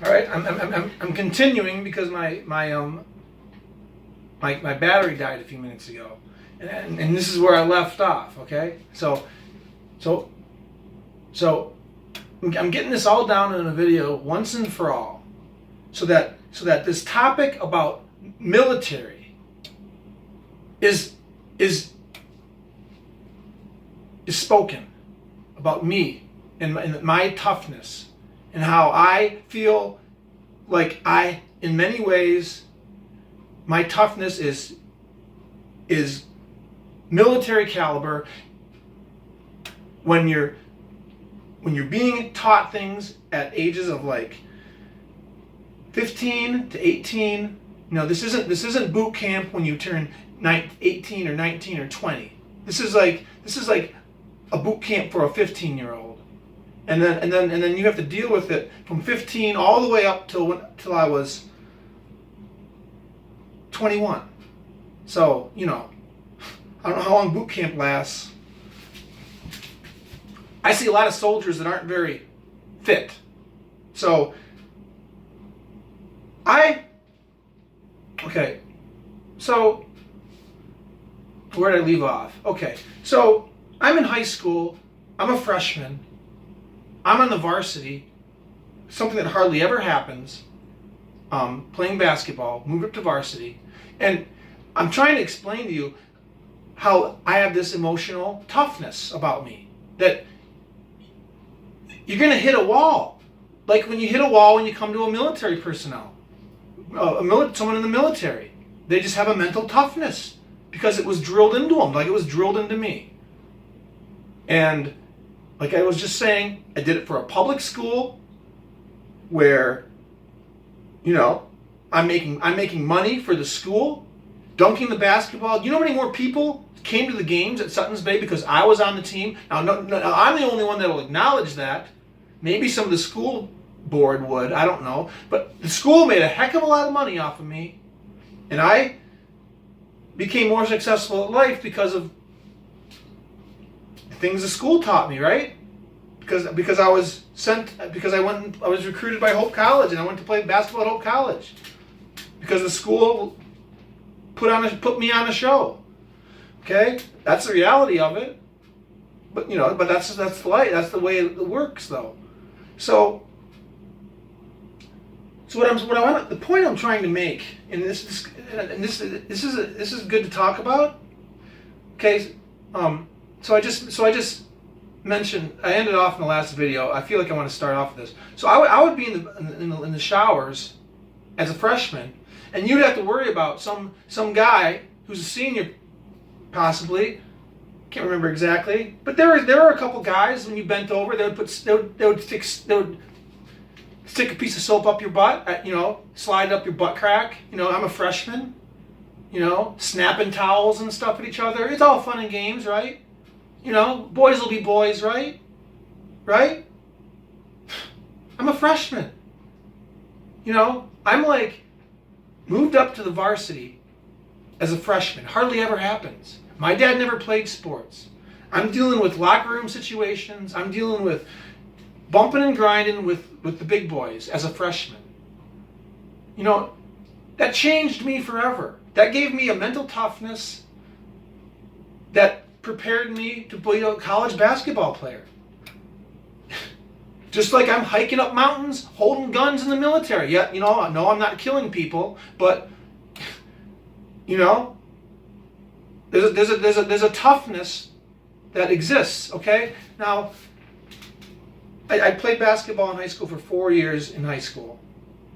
All right, I'm continuing because my battery died a few minutes ago, and this is where I left off. Okay, so I'm getting this all down in a video once and for all, so that this topic about military is spoken about me and my toughness and how I feel like in many ways, my toughness is military caliber. When you're being taught things at ages of like 15 to 18, this isn't boot camp when you turn 18 or 19 or 20. This is like a boot camp for a 15-year-old. And then you have to deal with it from 15 all the way up till I was 21. So, I don't know how long boot camp lasts. I see a lot of soldiers that aren't very fit. So, so where did I leave off? Okay, so I'm in high school. I'm a freshman. I'm on the varsity, something that hardly ever happens, playing basketball, moved up to varsity. And I'm trying to explain to you how I have this emotional toughness about me. That you're going to hit a wall. Like when you hit a wall when you come to a military personnel, someone in the military. They just have a mental toughness because it was drilled into them, like it was drilled into me. And like I was just saying, I did it for a public school where, I'm making money for the school, dunking the basketball. You know how many more people came to the games at Sutton's Bay because I was on the team? Now, I'm the only one that will acknowledge that. Maybe some of the school board would, I don't know. But the school made a heck of a lot of money off of me. And I became more successful at life because of things the school taught me, right? Because I was I was recruited by Hope College and I went to play basketball at Hope College. Because the school put me on a show. Okay? That's the reality of it. But that's the light. That's the way it works though. So the point I'm trying to make, and this is good to talk about. Okay, so I just mentioned, I ended off in the last video. I feel like I want to start off with this. So I would be in the showers as a freshman, and you'd have to worry about some guy who's a senior, possibly. Can't remember exactly, but there were a couple guys when you bent over, they would stick a piece of soap up your butt, slide it up your butt crack. I'm a freshman. Snapping towels and stuff at each other. It's all fun and games, right? Boys will be boys, right? Right? I'm a freshman. I'm like moved up to the varsity as a freshman. Hardly ever happens. My dad never played sports. I'm dealing with locker room situations. I'm dealing with bumping and grinding with the big boys as a freshman. That changed me forever. That gave me a mental toughness that prepared me to be a college basketball player. Just like I'm hiking up mountains, holding guns in the military. Yeah, no, I'm not killing people, but there's a toughness that exists. Okay, now I played basketball in high school for 4 years in high school,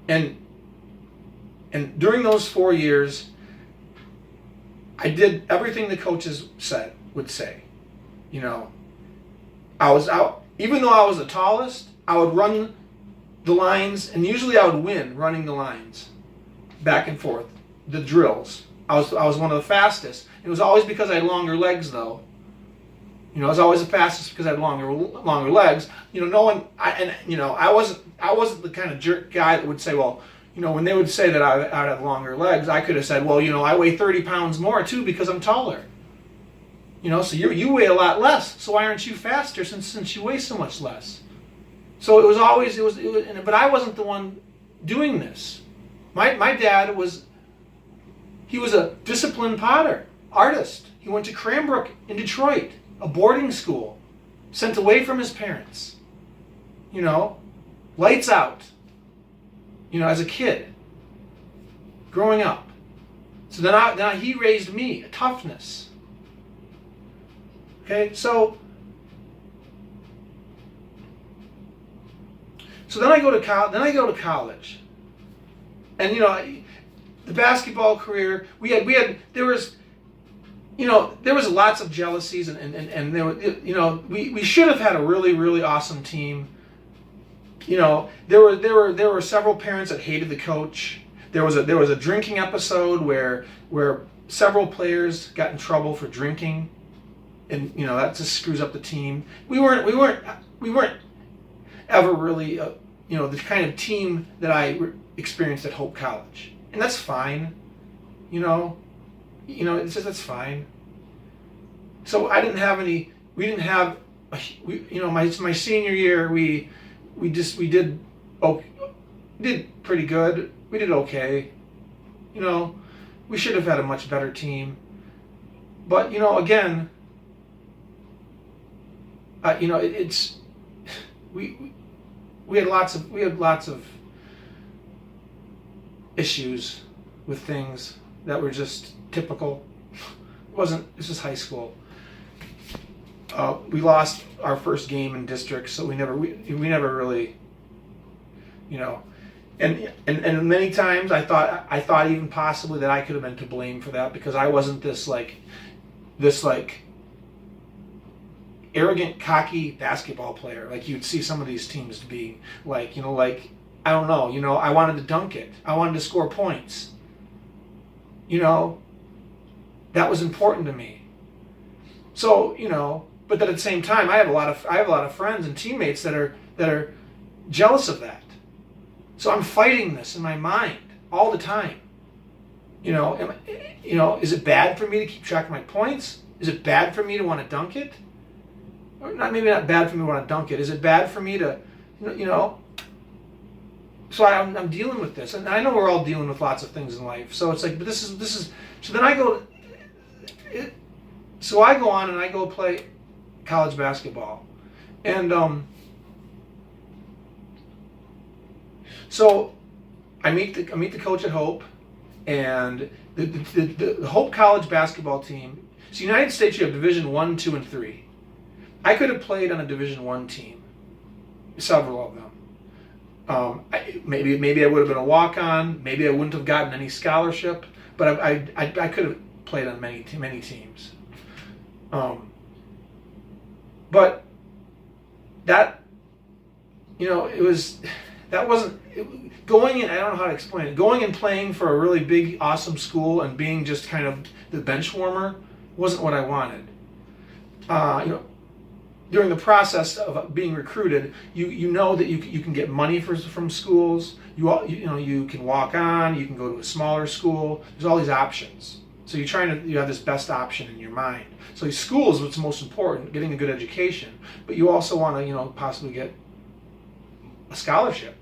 and during those 4 years, I did everything the coaches would say. I was out, even though I was the tallest, I would run the lines, and usually I would win running the lines, back and forth, the drills. I was one of the fastest. It was always because I had longer legs, though. I was always the fastest because I had longer legs. I wasn't the kind of jerk guy that would say, well, when they would say that I'd have longer legs, I could have said, well, I weigh 30 pounds more too because I'm taller. So you weigh a lot less. So why aren't you faster since you weigh so much less? So it was always, but I wasn't the one doing this. My dad was a disciplined artist. He went to Cranbrook in Detroit, a boarding school, sent away from his parents. Lights out. As a kid, growing up. So then he raised me, a Toughness. Okay, so then I go to college, and the basketball career there was lots of jealousies, and there were, we should have had a really, really awesome team. There were several parents that hated the coach. There was a drinking episode where several players got in trouble for drinking, and that just screws up the team. We weren't ever really the kind of team that I experienced at Hope College, and that's fine. It's just, that's fine. So I didn't have any. We didn't have. My senior year we did pretty good. We did okay. We should have had a much better team. But again, it's we had lots of issues with things that were just typical. This was high school. We lost our first game in district, so we never really, and many times I thought even possibly that I could have been to blame for that, because I wasn't this arrogant, cocky basketball player like you'd see some of these teams be like. I don't know. I wanted to dunk it. I wanted to score points. That was important to me. So but at the same time, I have a lot of friends and teammates that are jealous of that. So I'm fighting this in my mind all the time. Is it bad for me to keep track of my points? Is it bad for me to want to dunk it? Or maybe not bad for me to want to dunk it. Is it bad for me to, So I'm dealing with this, and I know we're all dealing with lots of things in life. So it's like, but this is. So then I go. So I go on and I go play college basketball, and so I meet the coach at Hope, and the Hope College basketball team. So United States, you have Division 1, 2, and 3. I could have played on a Division 1 team, several of them. Maybe I would have been a walk-on. Maybe I wouldn't have gotten any scholarship, but I could have played on many teams. But that, going in, I don't know how to explain it, going and playing for a really big, awesome school and being just kind of the bench warmer wasn't what I wanted. During the process of being recruited, you know that you can get money from schools. You can walk on. You can go to a smaller school. There's all these options. So you have this best option in your mind. So school is what's most important, getting a good education. But you also want to possibly get a scholarship.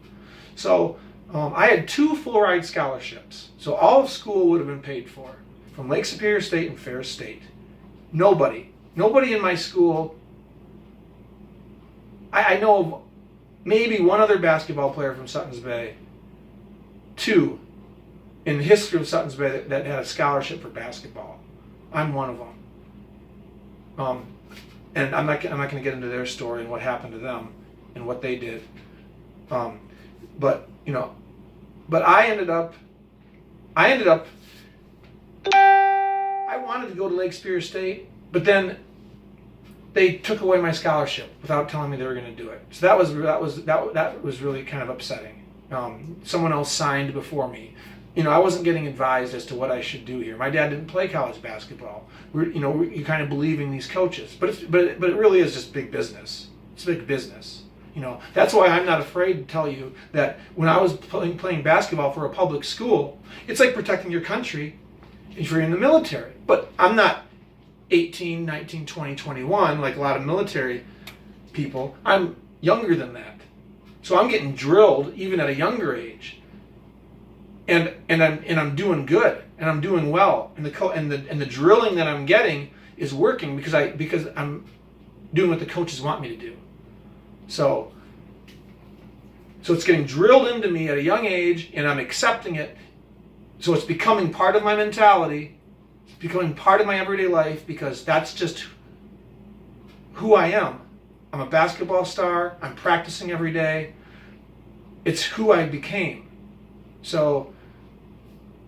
So I had 2 full-ride scholarships. So all of school would have been paid for from Lake Superior State and Ferris State. Nobody in my school. I know of maybe one other basketball player from Suttons Bay, 2 in the history of Suttons Bay that had a scholarship for basketball. I'm one of them. And I'm not going to get into their story and what happened to them and what they did. But I ended up. I wanted to go to Lake Superior State, but then they took away my scholarship without telling me they were going to do it. So that was really kind of upsetting. Someone else signed before me. I wasn't getting advised as to what I should do here. My dad didn't play college basketball. You're kind of believing these coaches, but it really is just big business. It's big business. That's why I'm not afraid to tell you that when I was playing basketball for a public school, it's like protecting your country if you're in the military. But I'm not 18, 19, 20, 21 like a lot of military people. I'm younger than that. So I'm getting drilled even at a younger age I'm doing good, and I'm doing well, and the drilling that I'm getting is working because I'm doing what the coaches want me to do. So it's getting drilled into me at a young age, and I'm accepting it. So it's becoming part of my mentality. It's becoming part of my everyday life because that's just who I am. I'm a basketball star. I'm practicing every day. It's who I became. So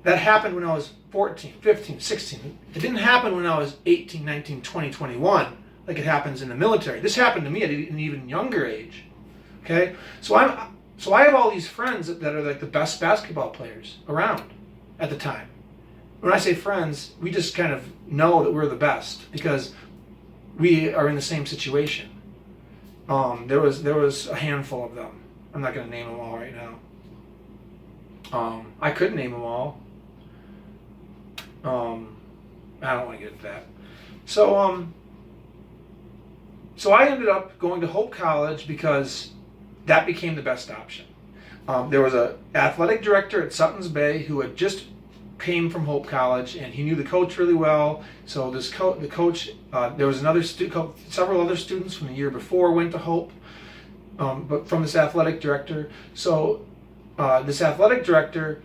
that happened when I was 14, 15, 16. It didn't happen when I was 18, 19, 20, 21, like it happens in the military. This happened to me at an even younger age. Okay? So I have all these friends that are like the best basketball players around at the time. When I say friends, we just kind of know that we're the best because we are in the same situation. There was a handful of them. I'm not going to name them all right now. I could name them all. I don't want to get into that. So I ended up going to Hope College because that became the best option. There was an athletic director at Sutton's Bay who had just came from Hope College, and he knew the coach really well. So the coach, there was several other students from the year before went to Hope, but from this athletic director. So this athletic director,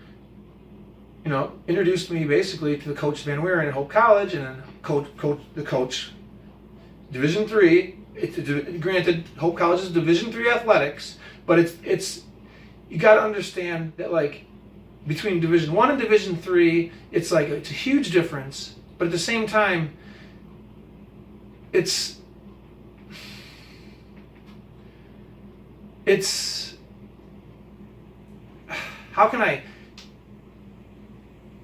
introduced me basically to the coach Van Weeren at Hope College, and then the coach, Division III. Granted, Hope College is Division III athletics, but it's you got to understand that like between Division I and Division III, it's a huge difference. But at the same time, it's how can I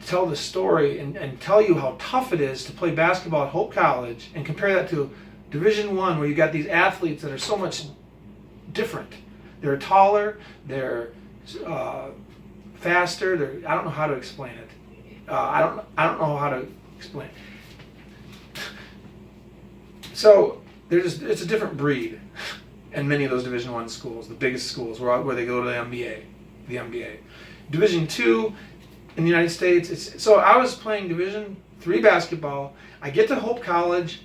tell the story and tell you how tough it is to play basketball at Hope College and compare that to Division I, where you got these athletes that are so much different. They're taller, they're faster. I don't know how to explain it. I don't know how to explain it. So it's a different breed in many of those Division I schools, the biggest schools where they go to the NBA. Division II in the United States. So I was playing Division III basketball. I get to Hope College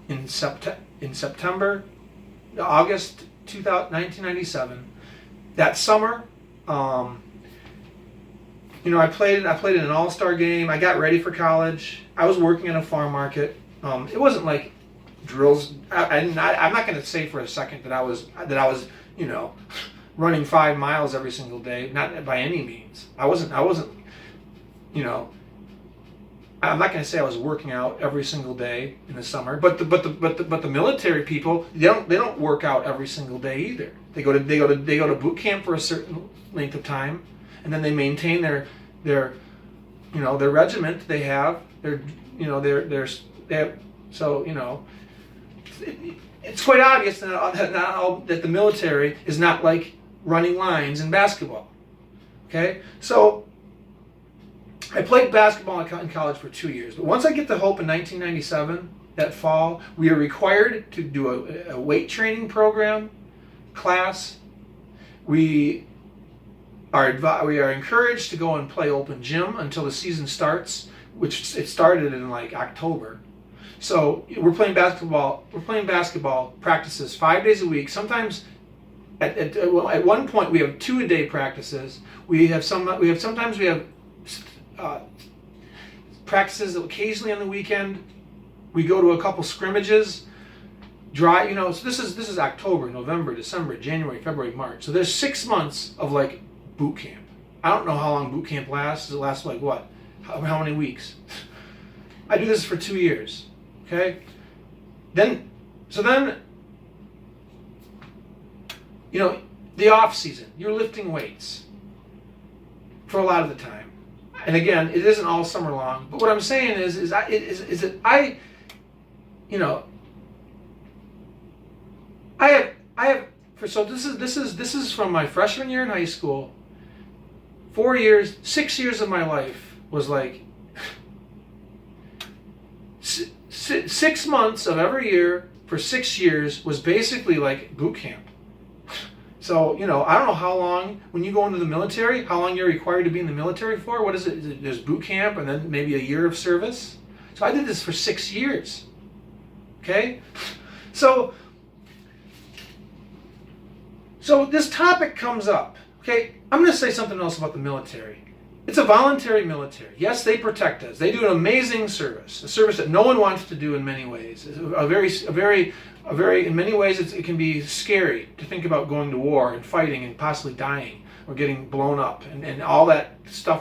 in September, August 1997. That summer, I played in an all-star game. I got ready for college. I was working in a farm market. It wasn't like drills. I'm not going to say for a second that I was running 5 miles every single day. Not by any means. I wasn't. I'm not going to say I was working out every single day in the summer. But the military people, they don't work out every single day either. They go to boot camp for a certain length of time, and then they maintain their regiment they have. It's quite obvious that the military is not like running lines in basketball. Okay, so I played basketball in college for 2 years, but once I get to Hope in 1997, that fall, we are required to do a weight training program class. We are encouraged to go and play open gym until the season starts, which it started in like October. So we're playing basketball. Practices 5 days a week. Sometimes, at one point, we have 2-a-day practices. Sometimes we have practices occasionally on the weekend. We go to a couple scrimmages. So this is October, November, December, January, February, March. So there's 6 months of like boot camp. I don't know how long boot camp lasts. Does it last like what? How many weeks? I do this for 2 years. Okay? Then the off season, you're lifting weights for a lot of the time. And again, it isn't all summer long. But what I'm saying is that I have. So this is from my freshman year in high school. 4 years, 6 years of my life was like 6 months of every year for 6 years was basically like boot camp. So, I don't know how long, when you go into the military, how long you're required to be in the military for. What is it? There's boot camp and then maybe a year of service. So I did this for 6 years. Okay? So this topic comes up. Okay? I'm going to say something else about the military. It's a voluntary military. Yes, they protect us. They do an amazing service, a service that no one wants to do in many ways. In many ways, it can be scary to think about going to war and fighting and possibly dying or getting blown up and all that stuff